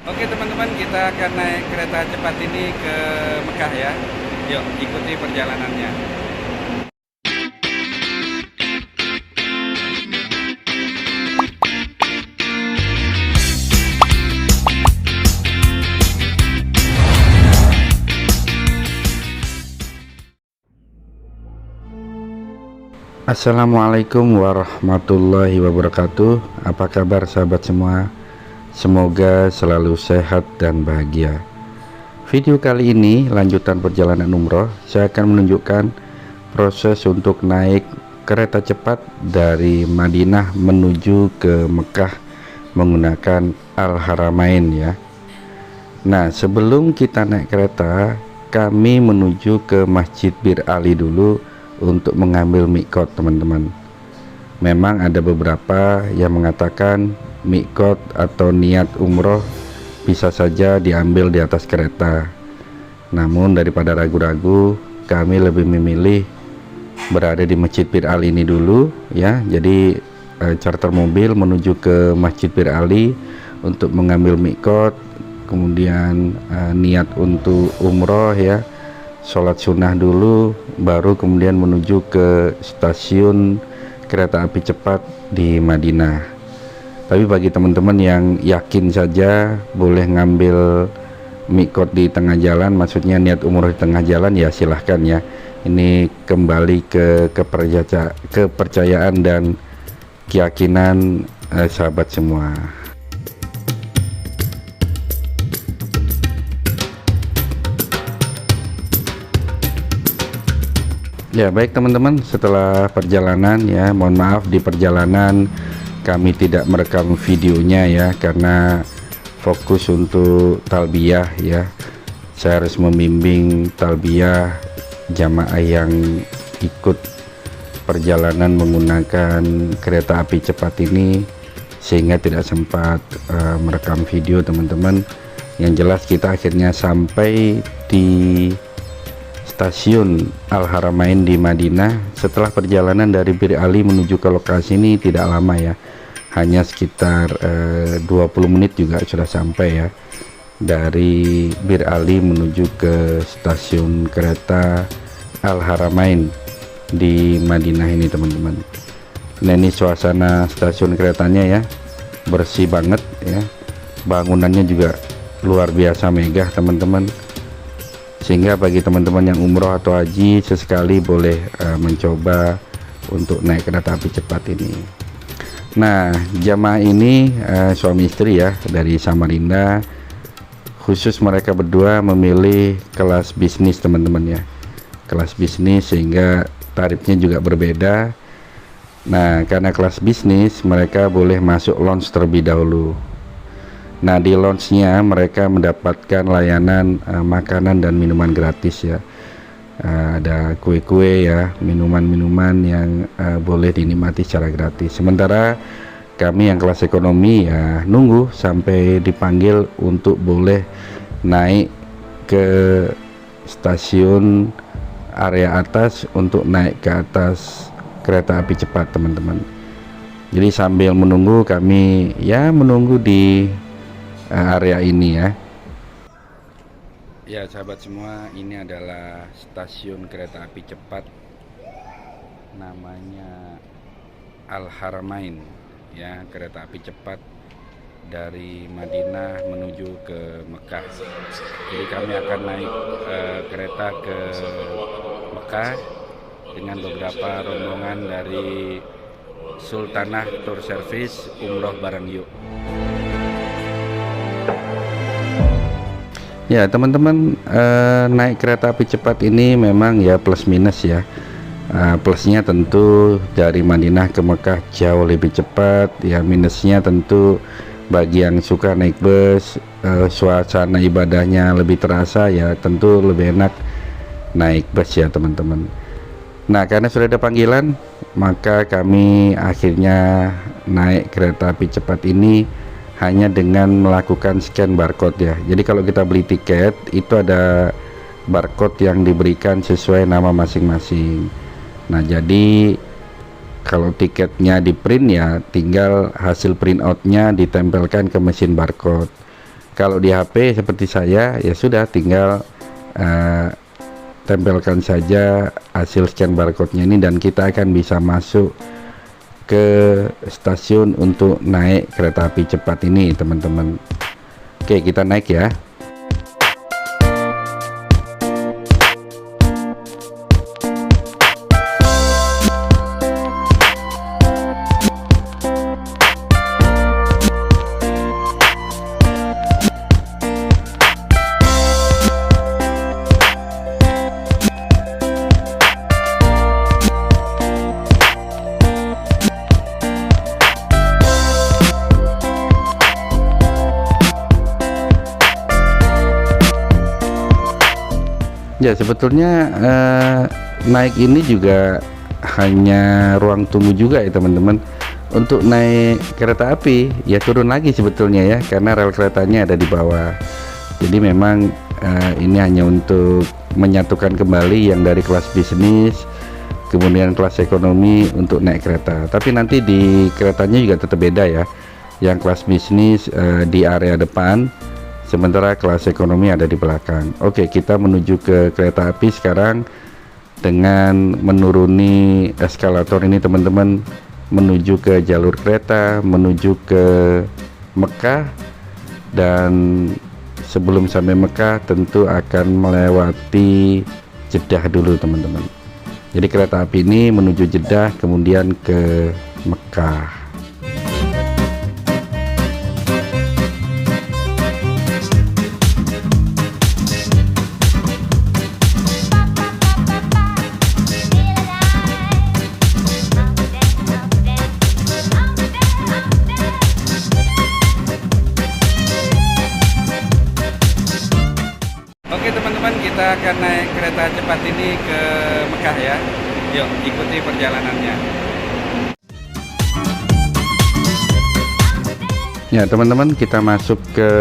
Oke teman-teman, kita akan naik kereta cepat ini ke Mekah ya. Yuk ikuti perjalanannya. Assalamualaikum warahmatullahi wabarakatuh. Apa kabar sahabat semua? Semoga selalu sehat dan bahagia. Video kali ini lanjutan perjalanan umroh. Saya akan menunjukkan proses untuk naik kereta cepat dari Madinah menuju ke Mekah menggunakan Al-Haramain ya. Nah, sebelum kita naik kereta, kami menuju ke Masjid Bir Ali dulu untuk mengambil miqat teman-teman. Memang ada beberapa yang mengatakan miqat atau niat umroh bisa saja diambil di atas kereta. Namun daripada ragu-ragu, kami lebih memilih berada di Masjid Bir Ali ini dulu ya. Jadi charter mobil menuju ke Masjid Bir Ali untuk mengambil miqat, kemudian niat untuk umroh ya, sholat sunnah dulu, baru kemudian menuju ke stasiun kereta api cepat di Madinah. Tapi bagi teman-teman yang yakin saja boleh ngambil miqat di tengah jalan, maksudnya niat umroh di tengah jalan, ya silahkan ya. Ini kembali ke kepercayaan dan keyakinan sahabat semua. Ya baik teman-teman, setelah perjalanan ya, mohon maaf di perjalanan kami tidak merekam videonya ya, karena fokus untuk talbiyah ya. Saya harus membimbing talbiyah jamaah yang ikut perjalanan menggunakan kereta api cepat ini, sehingga tidak sempat merekam video teman-teman. Yang jelas kita akhirnya sampai di stasiun Al-Haramain di Madinah. Setelah perjalanan dari Bir Ali menuju ke lokasi ini tidak lama ya, hanya sekitar 20 menit juga sudah sampai ya, dari Bir Ali menuju ke stasiun kereta Al-Haramain di Madinah ini teman-teman. Nah ini suasana stasiun keretanya ya, bersih banget ya, bangunannya juga luar biasa megah teman-teman, sehingga bagi teman-teman yang umroh atau haji sesekali boleh mencoba untuk naik kereta api cepat ini. Nah jamaah ini suami istri ya dari Samarinda, khusus mereka berdua memilih kelas bisnis teman-teman ya, kelas bisnis, sehingga tarifnya juga berbeda. Nah karena kelas bisnis mereka boleh masuk lounge terlebih dahulu. Nah di lounge-nya mereka mendapatkan layanan makanan dan minuman gratis ya. Ada kue-kue ya, minuman-minuman yang boleh dinikmati secara gratis. Sementara kami yang kelas ekonomi ya nunggu sampai dipanggil untuk boleh naik ke stasiun area atas untuk naik ke atas kereta api cepat teman-teman. Jadi sambil menunggu kami ya menunggu di area ini ya. Ya sahabat semua, ini adalah stasiun kereta api cepat, namanya Al-Haramain ya, kereta api cepat dari Madinah menuju ke Mekah. Jadi kami akan naik kereta ke Mekah dengan beberapa rombongan dari Sultanah Tour Service Umroh Bareng Yuk. Ya teman-teman, naik kereta api cepat ini memang ya plus minus ya. Plusnya tentu dari Madinah ke Mekah jauh lebih cepat ya, minusnya tentu bagi yang suka naik bus, suasana ibadahnya lebih terasa ya, tentu lebih enak naik bus ya teman-teman. Nah karena sudah ada panggilan, maka kami akhirnya naik kereta api cepat ini hanya dengan melakukan scan barcode ya. Jadi kalau kita beli tiket itu ada barcode yang diberikan sesuai nama masing-masing. Nah jadi kalau tiketnya di print ya tinggal hasil print outnya ditempelkan ke mesin barcode. Kalau di HP seperti saya, ya sudah tinggal tempelkan saja hasil scan barcode-nya ini dan kita akan bisa masuk ke stasiun untuk naik kereta api cepat ini, teman-teman. Oke, kita naik ya. Ya, sebetulnya naik ini juga hanya ruang tunggu juga ya teman-teman. Untuk naik kereta api ya turun lagi sebetulnya ya, karena rel keretanya ada di bawah. Jadi memang ini hanya untuk menyatukan kembali yang dari kelas bisnis kemudian kelas ekonomi untuk naik kereta. Tapi nanti di keretanya juga tetap beda ya. Yang kelas bisnis di area depan, sementara kelas ekonomi ada di belakang. Oke, kita menuju ke kereta api sekarang dengan menuruni eskalator ini teman-teman, menuju ke jalur kereta, menuju ke Mekah. Dan sebelum sampai Mekah tentu akan melewati Jeddah dulu teman-teman. Jadi kereta api ini menuju Jeddah kemudian ke Mekah. Oke teman-teman, kita akan naik kereta cepat ini ke Mekah ya. Yuk ikuti perjalanannya. Ya teman-teman, kita masuk ke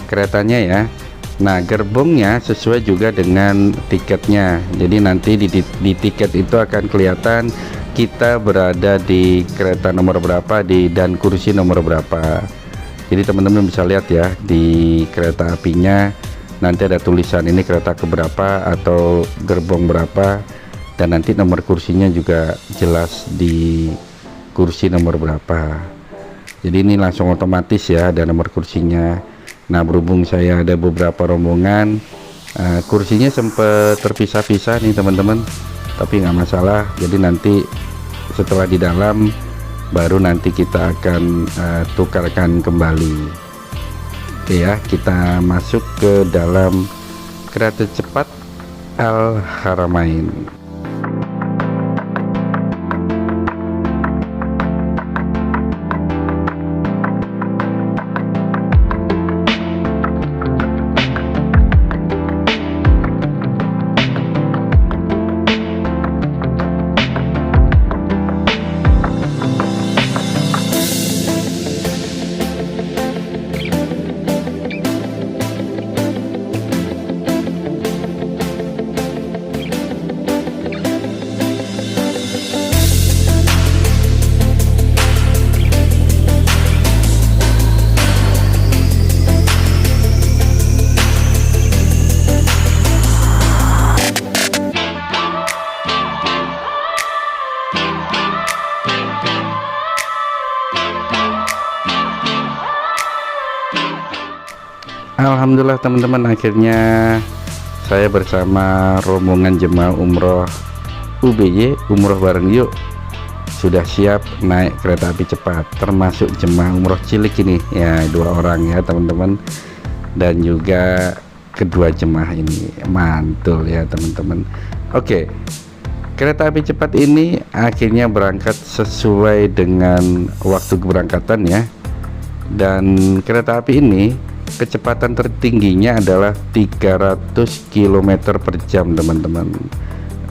keretanya ya. Nah, gerbongnya sesuai juga dengan tiketnya. Jadi nanti di tiket itu akan kelihatan kita berada di kereta nomor berapa dan kursi nomor berapa. Jadi teman-teman bisa lihat ya, di kereta apinya nanti ada tulisan ini kereta keberapa atau gerbong berapa, dan nanti nomor kursinya juga jelas di kursi nomor berapa. Jadi ini langsung otomatis ya, ada nomor kursinya. Nah, berhubung saya ada beberapa rombongan, kursinya sempat terpisah-pisah nih teman-teman, tapi nggak masalah. Jadi nanti setelah di dalam baru nanti kita akan tukarkan kembali. Oke ya, kita masuk ke dalam kereta cepat Al Haramain. Alhamdulillah teman-teman, akhirnya saya bersama rombongan jemaah umroh UBY, umroh bareng yuk, sudah siap naik kereta api cepat, termasuk jemaah umroh cilik ini ya, 2 orang ya teman-teman, dan juga kedua jemaah ini mantul ya teman-teman. Oke, kereta api cepat ini akhirnya berangkat sesuai dengan waktu keberangkatan ya. Dan kereta api ini kecepatan tertingginya adalah 300 km per jam teman-teman.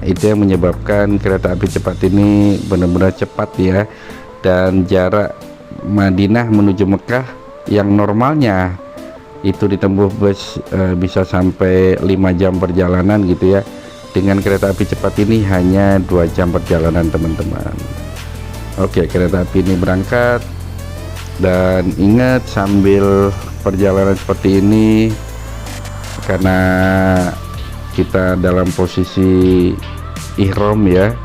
Itu yang menyebabkan kereta api cepat ini benar-benar cepat ya. Dan jarak Madinah menuju Mekah yang normalnya itu ditempuh bus bisa sampai 5 jam perjalanan gitu ya, dengan kereta api cepat ini hanya 2 jam perjalanan teman-teman. Oke, kereta api ini berangkat Dan ingat, sambil perjalanan seperti ini, karena kita dalam posisi ihram ya,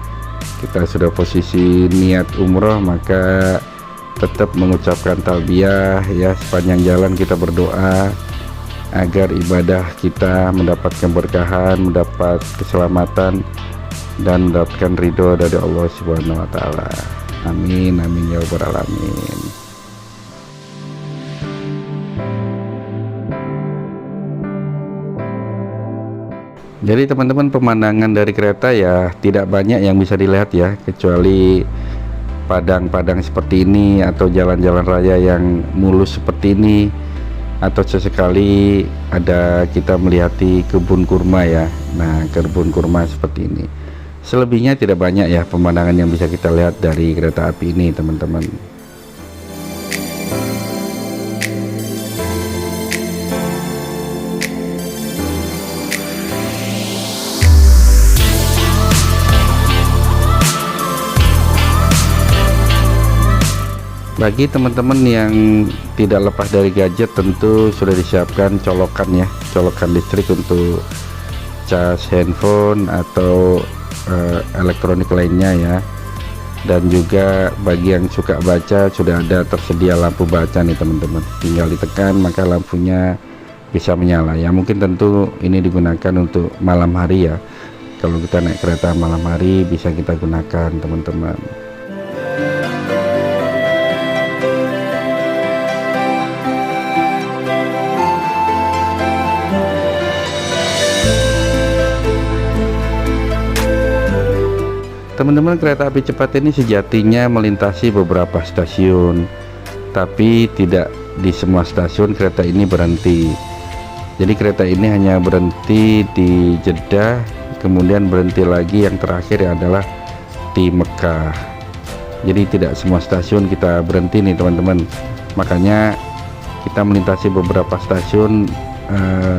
kita sudah posisi niat umroh, maka tetap mengucapkan talbiyah ya. Sepanjang jalan kita berdoa agar ibadah kita mendapat keberkahan, mendapat keselamatan, dan mendapatkan ridho dari Allah Subhanahu wa Ta'ala. Amin, amin ya rabbal alamin. Jadi teman-teman, pemandangan dari kereta ya tidak banyak yang bisa dilihat ya, kecuali padang-padang seperti ini atau jalan-jalan raya yang mulus seperti ini, atau sesekali ada kita melihati kebun kurma ya. Nah, kebun kurma seperti ini. Selebihnya tidak banyak ya pemandangan yang bisa kita lihat dari kereta api ini, teman-teman. Bagi teman-teman yang tidak lepas dari gadget, tentu sudah disiapkan colokan ya, colokan listrik untuk cas handphone atau elektronik lainnya ya. Dan juga bagi yang suka baca, sudah ada tersedia lampu baca nih teman-teman, tinggal ditekan maka lampunya bisa menyala ya. Mungkin tentu ini digunakan untuk malam hari ya, kalau kita naik kereta malam hari bisa kita gunakan teman-teman. Teman-teman, kereta api cepat ini sejatinya melintasi beberapa stasiun, tapi tidak di semua stasiun kereta ini berhenti. Jadi kereta ini hanya berhenti di Jeddah, kemudian berhenti lagi yang terakhir adalah di Mekah. Jadi tidak semua stasiun kita berhenti nih teman-teman. Makanya kita melintasi beberapa stasiun,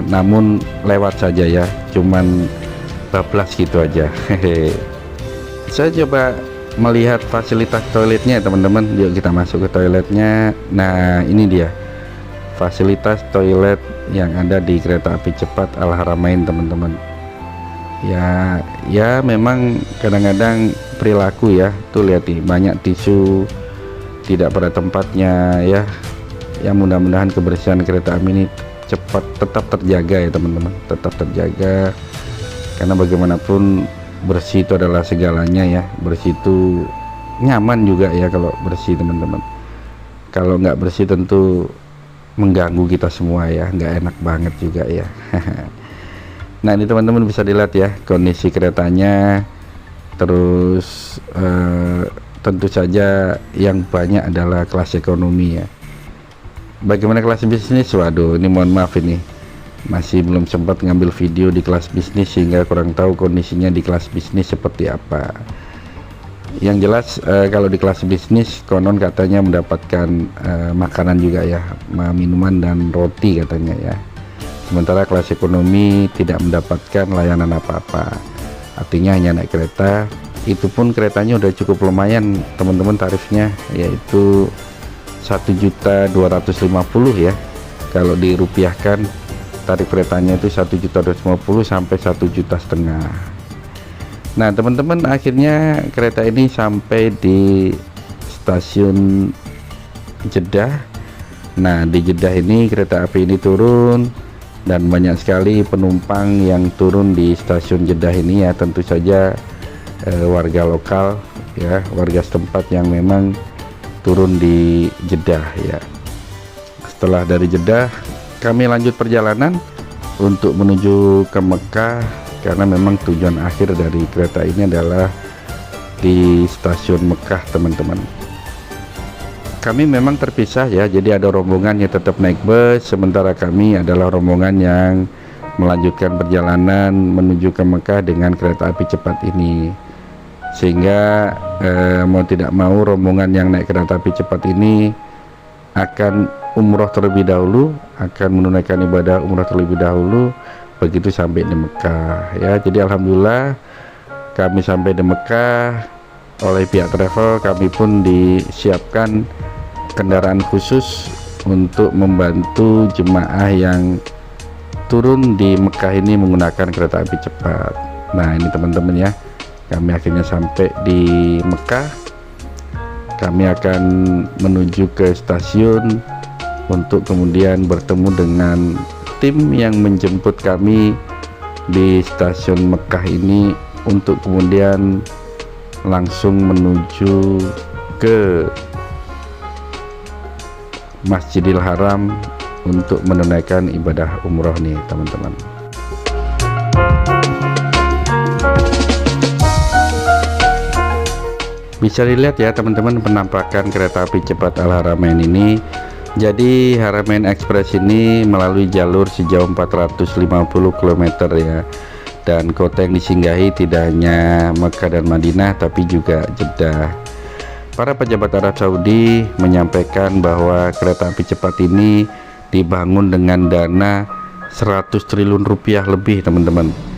namun lewat saja ya, cuman bablas gitu aja. Hehe. Saya coba melihat fasilitas toiletnya teman-teman. Yuk kita masuk ke toiletnya. Nah, ini dia fasilitas toilet yang ada di kereta api cepat Al Haramain teman-teman. Ya memang kadang-kadang perilaku ya, tuh lihat nih, banyak tisu tidak pada tempatnya ya. Ya mudah-mudahan kebersihan kereta api ini tetap terjaga ya teman-teman, tetap terjaga, karena bagaimanapun bersih itu adalah segalanya ya. Bersih itu nyaman juga ya kalau bersih teman-teman. Kalau nggak bersih tentu mengganggu kita semua ya, nggak enak banget juga ya. Nah, ini teman-teman bisa dilihat ya kondisi keretanya. Terus tentu saja yang banyak adalah kelas ekonomi ya. Bagaimana kelas bisnis? Waduh, ini mohon maaf, ini masih belum sempat ngambil video di kelas bisnis sehingga kurang tahu kondisinya di kelas bisnis seperti apa. Yang jelas kalau di kelas bisnis konon katanya mendapatkan makanan juga ya, minuman dan roti katanya ya. Sementara kelas ekonomi tidak mendapatkan layanan apa-apa, artinya hanya naik kereta. Itu pun keretanya udah cukup lumayan teman-teman tarifnya, yaitu 1.250.000 ya. Kalau dirupiahkan tarif keretanya itu 1.250.000 sampai 1,5 juta. Nah teman-teman, akhirnya kereta ini sampai di stasiun Jeddah. Nah di Jeddah ini kereta api ini turun, dan banyak sekali penumpang yang turun di stasiun Jeddah ini ya. Tentu saja warga lokal ya, warga setempat yang memang turun di Jeddah ya. Setelah dari Jeddah kami lanjut perjalanan untuk menuju ke Mekah, karena memang tujuan akhir dari kereta ini adalah di stasiun Mekah teman-teman. Kami memang terpisah ya, jadi ada rombongan yang tetap naik bus, sementara kami adalah rombongan yang melanjutkan perjalanan menuju ke Mekah dengan kereta api cepat ini. Sehingga mau tidak mau rombongan yang naik kereta api cepat ini akan umroh terlebih dahulu, akan menunaikan ibadah umroh terlebih dahulu begitu sampai di Mekah ya. Jadi alhamdulillah kami sampai di Mekah. Oleh pihak travel kami pun disiapkan kendaraan khusus untuk membantu jemaah yang turun di Mekah ini menggunakan kereta api cepat. Nah ini teman-teman ya, kami akhirnya sampai di Mekah. Kami akan menuju ke stasiun untuk kemudian bertemu dengan tim yang menjemput kami di stasiun Mekah ini untuk kemudian langsung menuju ke Masjidil Haram untuk menunaikan ibadah umroh nih teman-teman. Bisa dilihat ya teman-teman penampakan kereta api cepat Al Haramain ini. Jadi Haramain Express ini melalui jalur sejauh 450 km ya, dan kota yang disinggahi tidak hanya Mekah dan Madinah tapi juga Jeddah. Para pejabat Arab Saudi menyampaikan bahwa kereta api cepat ini dibangun dengan dana 100 triliun rupiah lebih teman-teman.